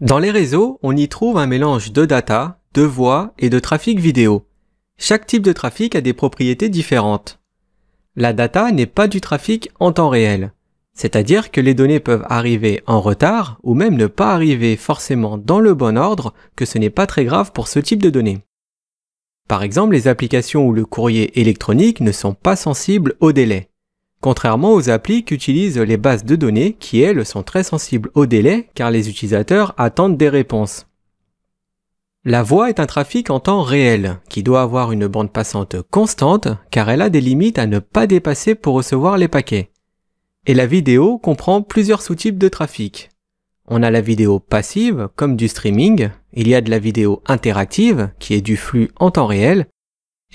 Dans les réseaux, on y trouve un mélange de data, de voix et de trafic vidéo. Chaque type de trafic a des propriétés différentes. La data n'est pas du trafic en temps réel, c'est-à-dire que les données peuvent arriver en retard ou même ne pas arriver forcément dans le bon ordre, que ce n'est pas très grave pour ce type de données. Par exemple, les applications ou le courrier électronique ne sont pas sensibles au délai, contrairement aux applis qui utilisent les bases de données qui, elles, sont très sensibles au délai car les utilisateurs attendent des réponses. La voix est un trafic en temps réel qui doit avoir une bande passante constante car elle a des limites à ne pas dépasser pour recevoir les paquets. Et la vidéo comprend plusieurs sous-types de trafic. On a la vidéo passive comme du streaming, il y a de la vidéo interactive qui est du flux en temps réel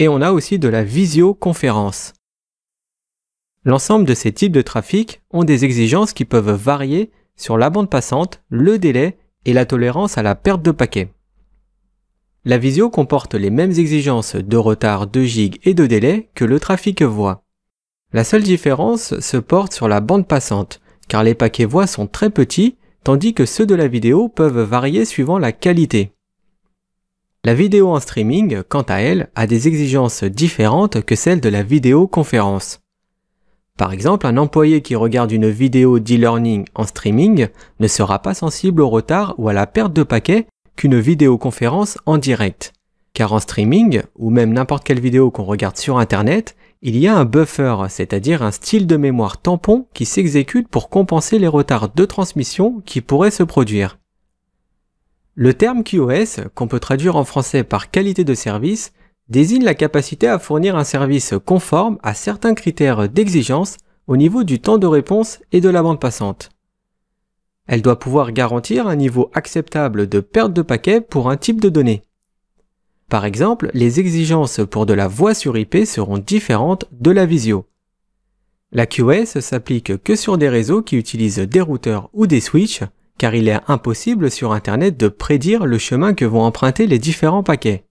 et on a aussi de la visioconférence. L'ensemble de ces types de trafic ont des exigences qui peuvent varier sur la bande passante, le délai et la tolérance à la perte de paquets. La visio comporte les mêmes exigences de retard, de gigs et de délai que le trafic voix. La seule différence se porte sur la bande passante, car les paquets voix sont très petits, tandis que ceux de la vidéo peuvent varier suivant la qualité. La vidéo en streaming, quant à elle, a des exigences différentes que celles de la vidéoconférence. Par exemple, un employé qui regarde une vidéo d'e-learning en streaming ne sera pas sensible au retard ou à la perte de paquets qu'une vidéoconférence en direct. Car en streaming, ou même n'importe quelle vidéo qu'on regarde sur Internet, il y a un buffer, c'est-à-dire un style de mémoire tampon qui s'exécute pour compenser les retards de transmission qui pourraient se produire. Le terme QoS, qu'on peut traduire en français par qualité de service, désigne la capacité à fournir un service conforme à certains critères d'exigence au niveau du temps de réponse et de la bande passante. Elle doit pouvoir garantir un niveau acceptable de perte de paquets pour un type de données. Par exemple, les exigences pour de la voix sur IP seront différentes de la visio. La QoS s'applique que sur des réseaux qui utilisent des routeurs ou des switches, car il est impossible sur Internet de prédire le chemin que vont emprunter les différents paquets.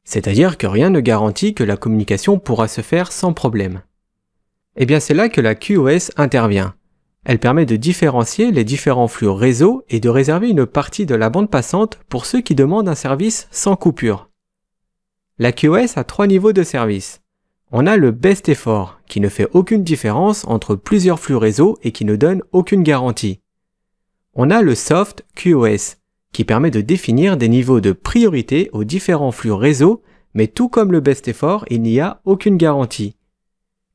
C'est-à-dire que rien ne garantit que la communication pourra se faire sans problème. Et bien c'est là que la QoS intervient. Elle permet de différencier les différents flux réseau et de réserver une partie de la bande passante pour ceux qui demandent un service sans coupure. La QoS a 3 niveaux de service. On a le best effort, qui ne fait aucune différence entre plusieurs flux réseau et qui ne donne aucune garantie. On a le soft QoS, qui permet de définir des niveaux de priorité aux différents flux réseau, mais tout comme le best effort, il n'y a aucune garantie.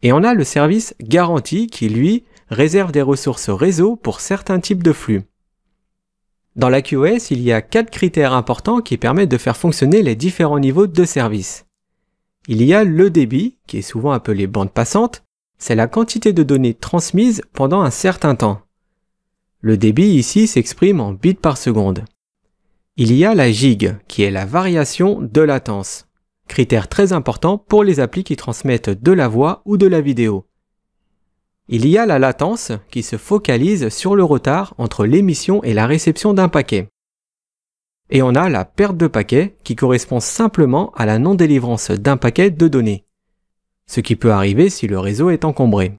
Et on a le service garanti qui, lui, réserve des ressources réseau pour certains types de flux. Dans la QoS, il y a 4 critères importants qui permettent de faire fonctionner les différents niveaux de service. Il y a le débit, qui est souvent appelé bande passante, c'est la quantité de données transmises pendant un certain temps. Le débit ici s'exprime en bits par seconde. Il y a la gig, qui est la variation de latence, critère très important pour les applis qui transmettent de la voix ou de la vidéo. Il y a la latence qui se focalise sur le retard entre l'émission et la réception d'un paquet. Et on a la perte de paquet qui correspond simplement à la non-délivrance d'un paquet de données, ce qui peut arriver si le réseau est encombré.